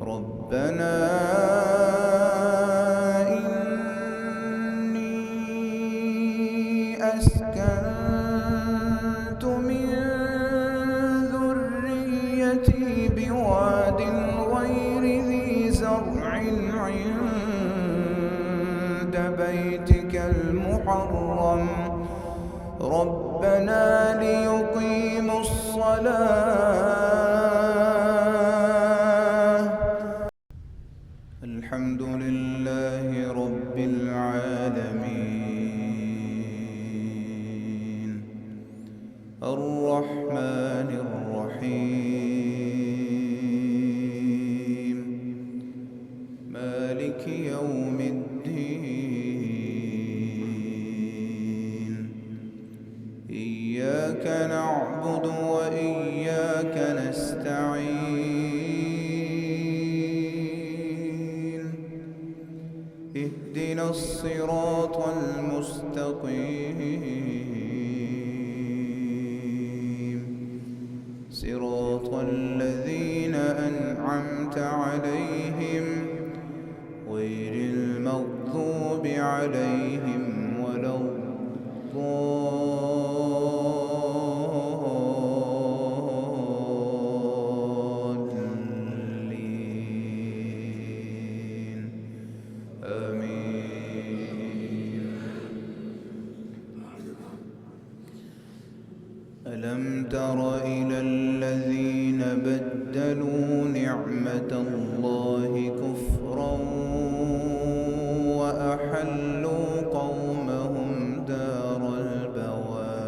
ربنا إني أسكنت من ذريتي بواد غير ذي زرع عند بيتك المحرم ربنا ليقيموا الصلاة. الحمد لله رب العالمين الرحمن الرحيم مالك يوم الدين إياك نعبد وإياك نستعين اهدنا الصراط المستقيم صراط الذين أنعمت عليهم غير المغضوب عليهم ولا الضالين آمين. ألم تر إلى الذين بدلوا نعمة الله كفرا وأحلوا قومهم دار البوار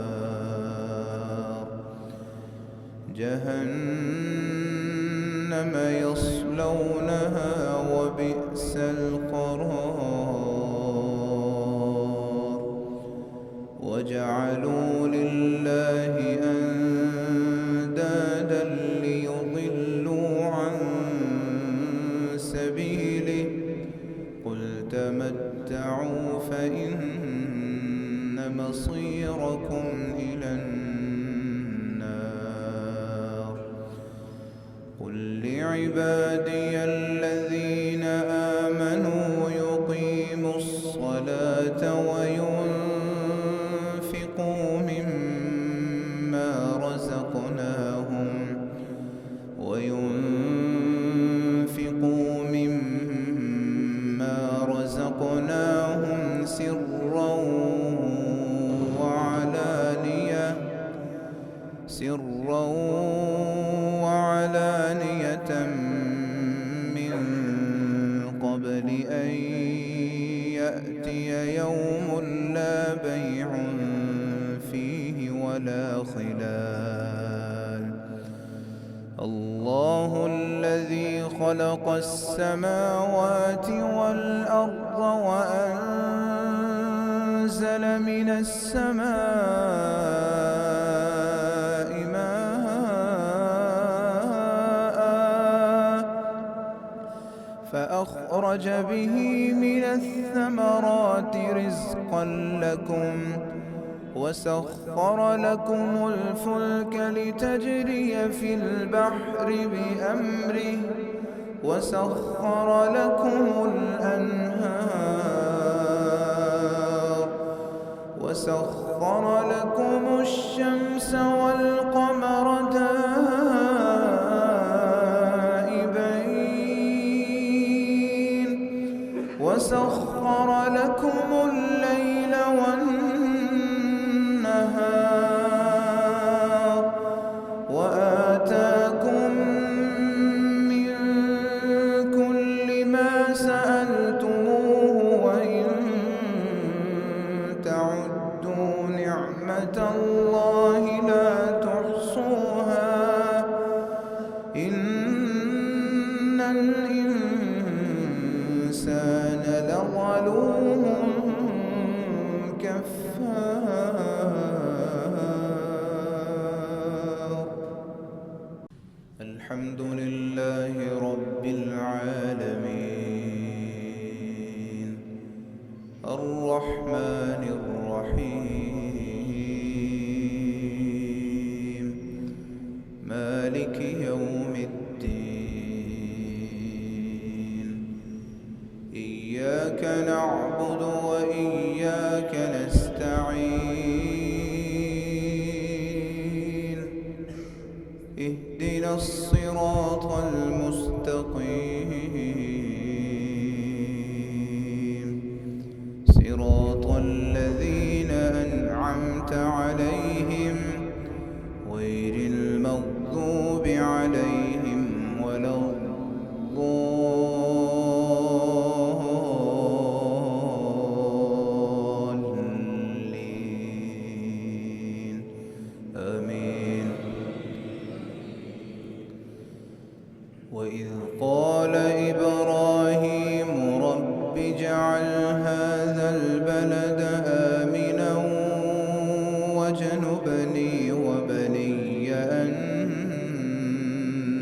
جهنم يصلونها وبئس القرار وجعلوا لله أندادا ليضلوا عن سبيله قل تمتعوا فإن مصيركم إلى النار قل لعبادي الذين آمنوا يقيموا الصلاة وينفقوا مما رزقناهم سرا وعلانية من قبل أن يأتي يوم لا بيع فيه ولا خلال الله الذي خلق السماوات والأرض وأنزل من السماء ماء فأخرج به من الثمرات رزقا لكم وسخر لكم الفلك لتجري في البحر بأمره وسخر لكم الأنهار وسخر لكم الشمس والقمر دائبين وسخر لكم الليل والنهار وآتاكم من كل ما سألتموه وإن تعدوا نعمة الله لا تحصوها إن الإنسان لظلوم كفار. الحمد لله رب العالمين الرحمن الرحيم مالك يوم الدين إياك نعبد وإياك نستعين اهدنا الصراط المستقيم صراط الذين أنعمت عليهم غير المغضوب عليهم ولا الضالين آمين. وإذ قال إبراهيم رب اجعل هذا البلد آمنا واجنبني وبني أن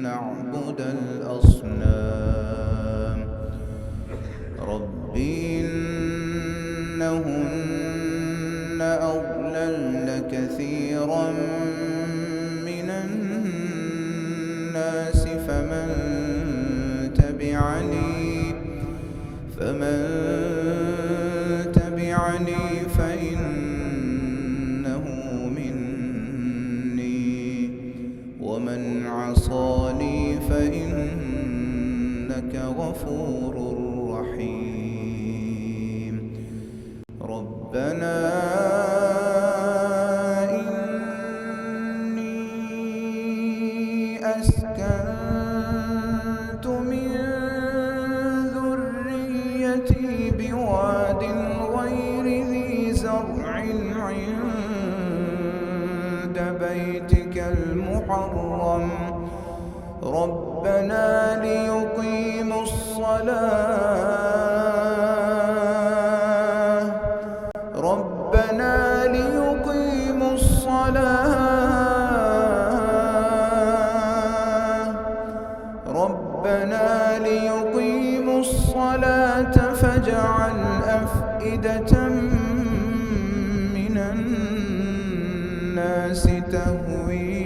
نعبد الأصنام رب إنهن أضللن كثيرا من الناس فمن تبعني فإنه مني ومن عصاني فإنك غفور رحيم. ربنا إني أسكنت من ذريتي بواد غير ذي زرع عند بيتك المحرم ربنا ليقيموا الصلاة فاجعل أفئدة من الناس تهوي